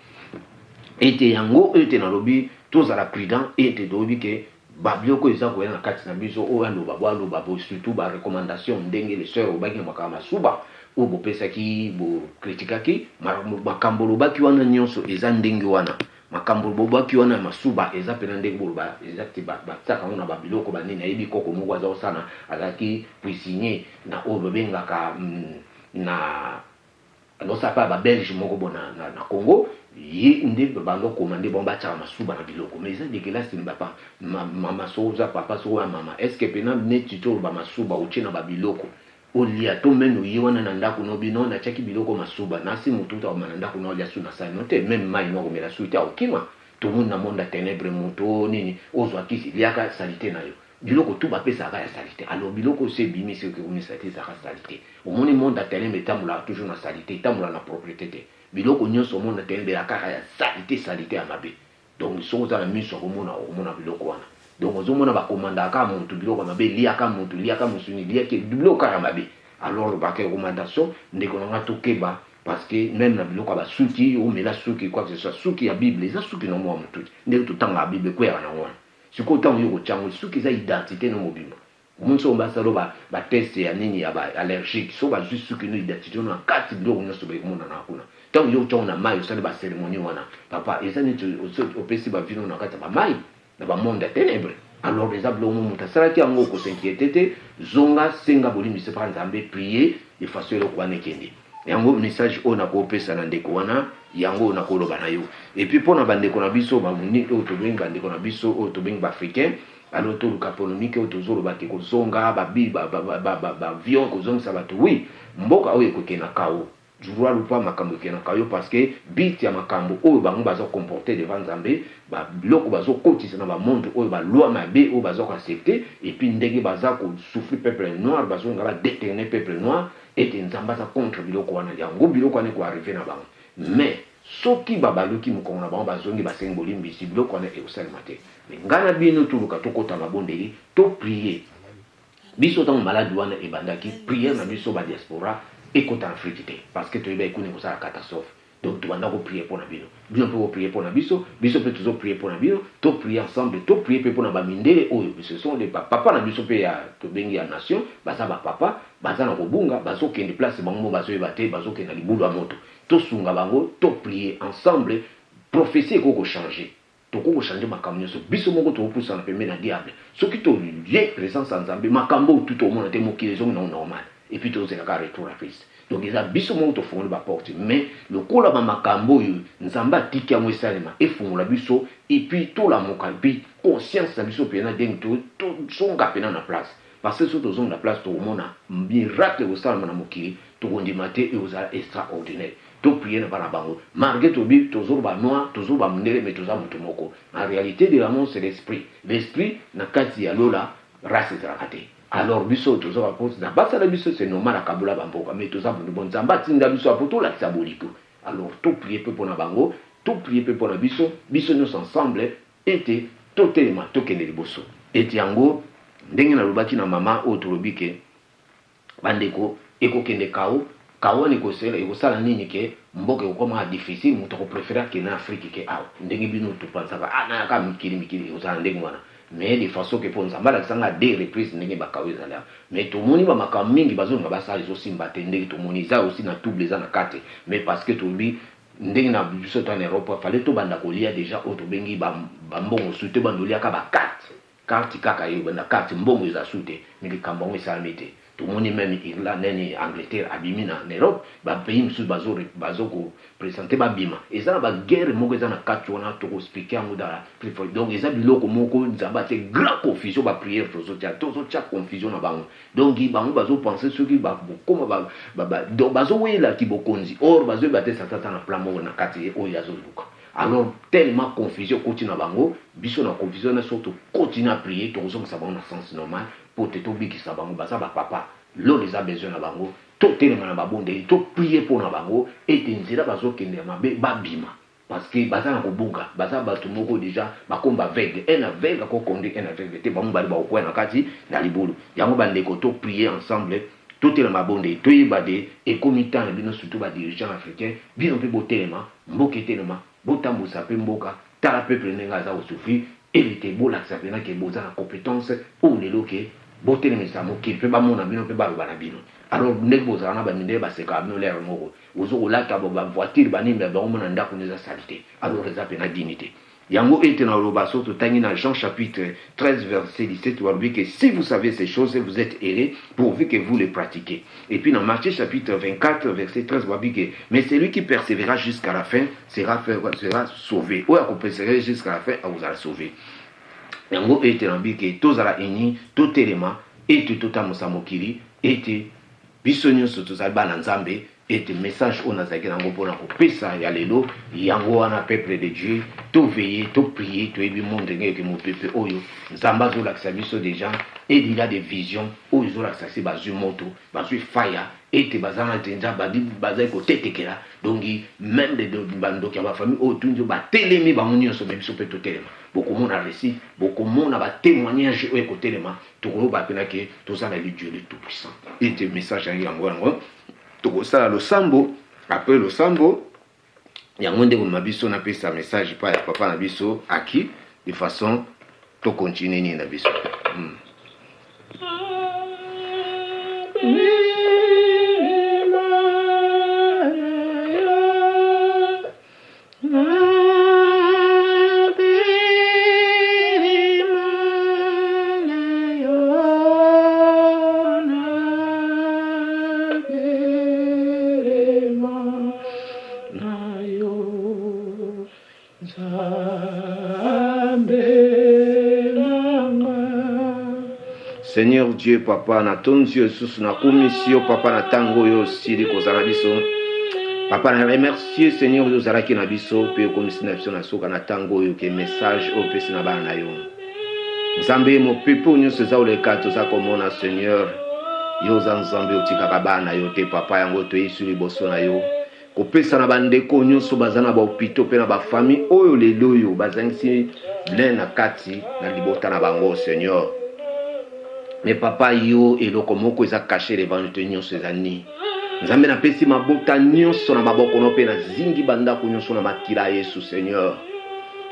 ete yango ete na lobi tous à la prudence et te dobi que babioko eza ko na kati na biso o ando babwalo babo surtout ba recommandation ndenge les sœurs obaki makama suba o bo pesaki bo kritikaki makambo lobaki wana nyonso eza ndenge wana makambo lobaki wana masuba eza pena ndenge boloba eza te ba tsaka wana babiloko banini ayebi koko moko aza osana azaki puisigner na o bengaka na no sapa ba belge moko bona na Congo ye nde bando commander bomba cha masuba na biloko mais ça dégueulasse ne pas mama soza papa soza mama est-ce que pena neti to ba masuba uchina ba biloko olia to meno yiwana na ndako no bino na chaki biloko masuba na si mutu ta mananda ko no lia suna sa note même mai no komela suita okima to mona monda ténèbres moto nini ozwa kisi liaka salité na yo biloko tout bapesaka ya salité. Alors biloko c'est bimi c'est que vous salité ça salité. Au monde monde à télé mais tamula toujours na salité, tamula na propriété. Biloko nyonso monde à télé la kaka ya salité à mabe. Donc ils sont dans la mission au monde biloko wana. Donc aux monde ba commanda ka muntu biloko mabe liaka muntu liaka musuni liaka biloko ya mabe. Alors ba ke recommandation ndeko nga tokeba parce que même na biloko ba suki ou mais la suki quoi que ce soit suki ya bible ça suki no mo mutu ndeko totanga bible ko ya na wana. Si vous avez une identité dans le monde, vous avez test ya nini ya allergique, so ba juste ce que nous identité na carte de l'eau so ba mona na kuna. Tant yo tona mai so ba cérémonie wana. Papa, et ça ni au PC ba vino na kata ba mai, na ba monde ténèbres. Alors les ablo mo mutasala ki ngo ko s'inquiéter, zonga senga bolimi se prendre Nzambe prier et façon le kwa nekende. Yango message ona ko pesa na ndeko wana yango na koloba na yo. Et puis pour na bandeko na biso ba muni o to benga ndeko na biso o to benga africain alors to luka polonique o to zolo ba ke ko zonga ba bi ba avion ko zonga sabato oui mboka oyo ko kena kao jurwa lupa makambo kena kao parce que bit ya makambo oyo bango bazo comporter devant Nzambe ba biloko bazo kotisa na ba monde oyo ba loi mabe oyo bazo accepter et puis ndenge baza ko souffrir peuple noir bazo ngala déterminer peuple noir et Nzambe za contre biloko wana yango biloko wana ko arriver na bango. Mais soki babaluki mukongo na bango bazongi basengoli mbisi biloko wana ekosalema te. Ngana bino tuluka tokota mabondeli to prier. Biso tango maladi wana ebandaki prier na biso ba diaspora ekota Afrique te parce que toyeba ekuni kosala catastrophe. Donc tu vas prier pour la bino. Bien pour prier pour la biso, biso peut toujours prier pour la bino, to prier ensemble, to prier pour la bamindele oyo. Ce sont les papa na biso pe ya to bengi ya nation, baza ba papa, baza na kobunga, bazo kende place bango bazo ebate, bazo kende libulu ya moto. To sunga bango, to prier ensemble, prophétie ko changer. To ko changer makambo so biso moko to poussa na pembe na diable. Ce qui to lié présence en Nzambe, makambo tout au monde te mokile zo non normal. Et puis to zela ka retour à Christ. Donc ils a biso monto fongolo ba porte mais le kola ba makambo yo nzamba tiki amwe salema e fongola biso et puis to la mokabi conscience na biso pena deng to songa pena na place parce que surtout zonga na place to mona miracle au salama na mokili to kondimate e aux extraordinaire to prier na bana bango malgré to bi to zo ba noir to zo ba mndele mais to za moto moko en réalité de l'amour c'est l'esprit na kati ya lola race trakate. Alors biso tozo apôtre na basa la biso c'est normal akabula bamboka mais toza bon nzamba tinda biso apoto la tsaboliko. Alors tout prier peu pour na bango, tout prier peu pour na biso nous ensemble était totalement tokende liboso. Et yango ndenge na lobaki na mama o tolobike bandeko ekokende kao ni kosela ekosala nini ke mboka ekoma difficile muto ko préférer que na Afrique ke aw ndenge bino to pensaka na ka mikili ekosala ndenge mwana. Mais de façon que pour Nzamba la sanga des reprises n'enge bakaweza là mais tout moni ba makambo mingi bazonga basali zo simba tende tout moni za aussi na double za na kate mais parce que to bi ndenge na biso en Europe fallait to banda kolia déjà auto bengi ba mbongo sute bandolia ka ba carte kaka yo banda carte mbongo za sute mais les kambongo ça mete tout moni même Irlande ni Angleterre abimina en Europe ba pays musu bazo ko présenter ba bima et ça ba guerre moko za na kate wana to ko expliquer en dans donc eza biloko moko nzamba te grand confusion ba prière tozo tia confusion na bango donc bango bazo penser ceux qui ba comme ba donc bazo wela ki bokonzi or bazo bater satata na plan moko na kate o yazo luka. Alors tellement confusion continue na bango biso na confusion na surtout continue à prier tozo ça bango na sens normal pour te tobiki sa bango baza ba papa l'on les a besoin na bango to telema na babonde to prier pour na bango et nzira bazo kende mabe babima parce que baza na kobunga baza bato moko déjà bakomba aveugle un aveugle ko conduire un aveugle te bango bali ba ko na kati na libulu yango bandeko to prier ensemble to telema bonde to yibade et comité na bino surtout ba dirigeants africains bino pe botelema mboka telema botambusa pe mboka tala peuple nenga za osufri éviter bola sapena ke boza na compétence ou leloke botelemisa moki pe bamona bino pe baloba na bino. Alors ndenge bozala na bamindele baseka bino lere moko ozokolata ba voiture banimba bamona ndako neza salité alors eza pena dignité yango ete na loba soto tangi na Jean chapitre 13 verset 17 ou dit que si vous savez ces choses vous êtes errés pourvu que vous les pratiquez. Et puis dans Matthieu chapitre 24 verset 13 ou dit que mais celui qui persévérera jusqu'à la fin sera sauvé ou à persévérer jusqu'à la fin vous allez sauver. Yango ete na bike tozala eni totelema ete totamusa mokili ete biso nyonso tozali bana nzambe ete message oyo nazalaki nango mpona kopesa ya lelo yango wana peuple de Dieu toveye toprie toyebi mo ndenge eke mopepe oyo nzambe azolakisa biso déjà edila de vision oyo ezolakisa se bazwi moto bazwi faya ete bazana tenza bazali kotetekela donki même de bandoki ya bafamille oyo tunzo batelemi bango nyonso me biso mpe totelema bokomona récit bokomona batémoignage oyo ekotelema tokoloba pena ke toza na Dieu le tout puissant ete message yango yango tokosala losambo après losambo yango ndeko na biso napesa message pa ya papa na biso aki de façon to continuer ni na biso Seigneur Dieu papa na ton Dieu sous na commission papa na tango yo sili kozala biso papa na remercier Seigneur yo zalaki na biso pe komisi na biso na soka na tango yo ke message o pesi na bana na yo nzambe mo pepo nyonso za oleka toza komona Seigneur yo za nzambe otikaka bana yo te papa yango to yesu liboso na yo kopesa na bandeko nyonso bazana ba hôpitaux pe na ba famille oyo lelo yo bazangisi na kati na libota na bango Seigneur. Mais papa yo eloko moko eza caché l'évangile nyonso ezani nzambe na pesi mabota nyonso na maboko no pe na zingi bandako nyonso na makila Yesu Seigneur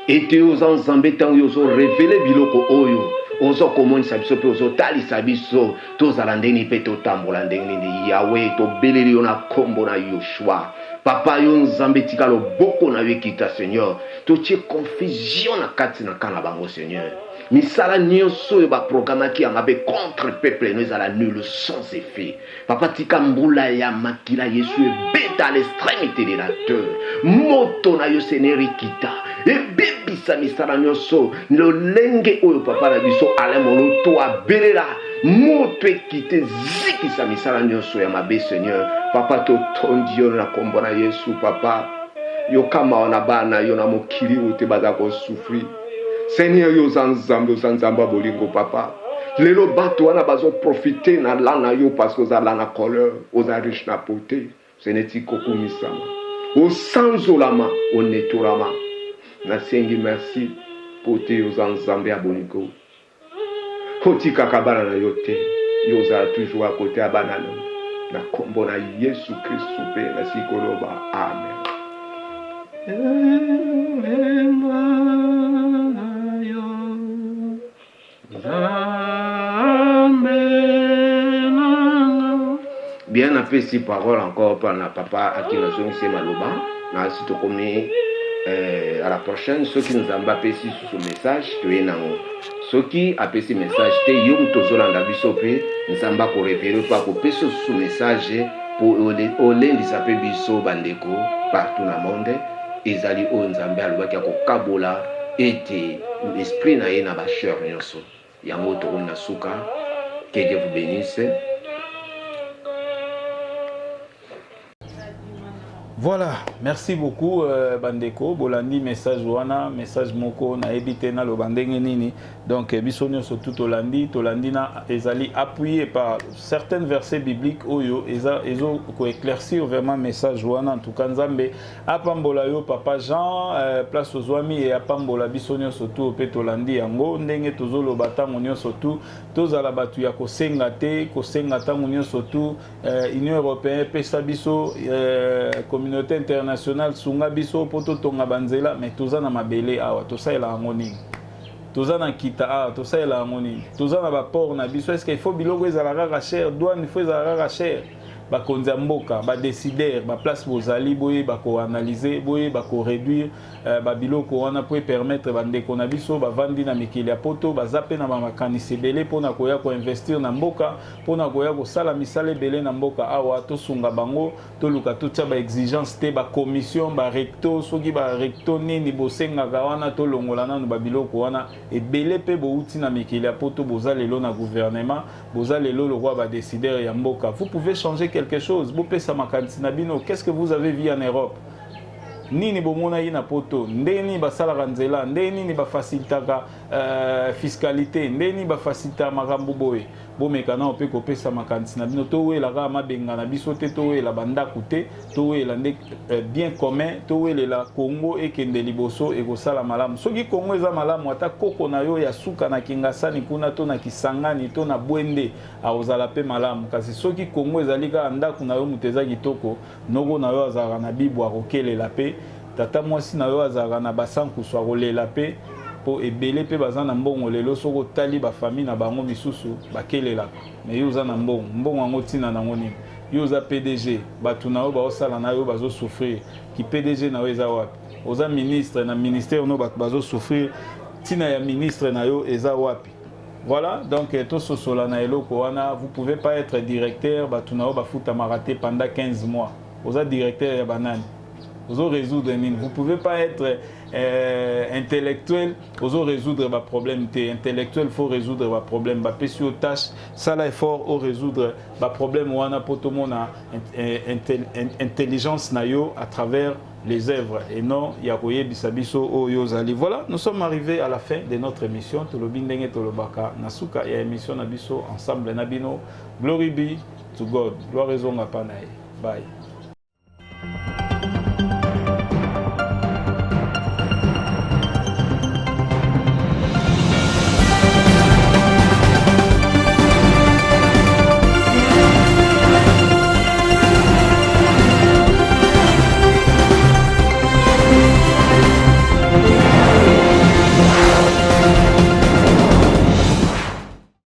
ete oza nzambe tango yo zo révéler biloko oyo ozo komonisa biso pe ozo talisa biso tozala ndenge pe totambola ndenge ndi Yahweh tobeleli yo na kombo na Yoshua papa yo nzambe tika loboko na yo ekita Seigneur totie confusion na kati na kana bango Seigneur misala nyonso yo baprogramaki yanga be contre peuple no ezala nul sans effet papa tika mbula ya makila Yesu ebeta à l'extrémité de la terre moto na yo Seigneur ekita ebebisa misala nyonso lolenge oyo papa na biso alemolo to abelela moto ekite zikisa misala nyonso ya mabe Seigneur papa totondi yo na kombo na Yesu papa yo kama wana bana yo na mokili ote baza kosufri Seigneur yo zanzamba bolingo papa lelo bato wana bazo profiter na lana yo parce que za lana colère oza riche na poté seneti kokumisama o sanzolama o netorama na sengi merci poté yo zanzamba ya bolingo kotika kabana na yote yo za toujours à côté abana na kombo na Yesu Kristo pe na sikoloba amen. Bien apprécié parole encore par la papa à qui nous sommes ici maloba na sito comme à la prochaine ceux qui nous ont apprécié sur ce message tu es nango ceux qui apprécient message te yum tozolanda biso pe nzamba ko révéler pas ko peso ce message pour olendi sape biso bandeko partout na monde ezali o nzambe alobaki ko kabola ete l'esprit na ye na ba chair nyonso yango to na suka que Dieu vous bénisse. Voilà, merci beaucoup Bandeko. Bolandi message wana, message moko na ebité na lo bandenge nini. Donc bisonyo surtout Tolandi na ezali appuyé par certains versets bibliques oyo ezo ko éclaircir vraiment message wana en tout cas nzambe apambola yo papa Jean place ozwami et apambola bisonyo surtout pe Tolandi yango ndenge tozolo batango nyo surtout tozala batu ya kosenga te kosenga tango nyo surtout Union européenne pesa biso communauté internationale sunga biso poto tonga banzela mais toza na mabele awa tosaela harmonie toza na kita awa tosaela harmonie toza na ba port na biso est-ce qu'il faut biloko ezala rara cher douane il faut ezala rara cher bakonza mboka ba décider ba place bozali boye bako analyser boye bako réduire ba biloko wana pour permettre bandeko na biso bavandi na mikili ya poto bazape na makanisi ebele mpona koya ko investir na mboka mpona koya kosala misala ebele na mboka awa tosunga bango toluka totia ba exigence te ba commission ba recto soki ba recto nini bosengaka wana tolongola nanu ba biloko wana ebele pe bouti na mikili ya poto boza lelo na gouvernement boza lelo le roi ba décideur ya mboka. Vous pouvez changer quelque chose. Bopesa makanisi na bino. Qu'est-ce que vous avez vu en Europe? Nini bomona ina poto ndeni basala nzela ndeni ni bafacilitaka fiscalité ndeni bafacilita makambo boye bomeka na ope kopesa makanisi na bino to wela ka mabenga na biso te to wela bandaku te to wela nde bien commun to welela Congo ekende liboso ekosala malamu soki Congo eza malamu ata koko na yo ya suka na Kingasani kuna to na Kisangani to na Bwende aozala pe malamu kasi soki Congo ezali ka ndaku na yo muteza kitoko noko na yo azala na bibu akokelela pe tata mwasi na yo azalaka na basankusu akolela pe po ebele pe baza na mbongo lelo soko otali bafamille na bango misusu bakelelaka me yo oza na mbongo yango ntina nango nini yo oza PDG bato na yo baosala na yo bazosouffrir ki PDG na yo eza wapi oza ministre na ministère no bato bazosouffrir ntina ya ministre na yo eza wapi. Voilà, donc tout ce sola na eloko wana vous pouvez pas être directeur bato na yo bafuta maraté pendant 15 mois oza directeur ya banani vous résoudre vous pouvez pas être intellectuel vous résoudre ba problème intellectuel faut résoudre ba problème ba pesi aux tâches ça là effort au résoudre ba problème wana poto mona intelligence na yo à travers les œuvres et non yakoye bisabiso o yozali. Voilà, nous sommes arrivés à la fin de notre émission tolobi ndenge tolobaka nasuka ya émission na biso ensemble na bino. Glory be to God, gloire ezonga pa na ye. Bye.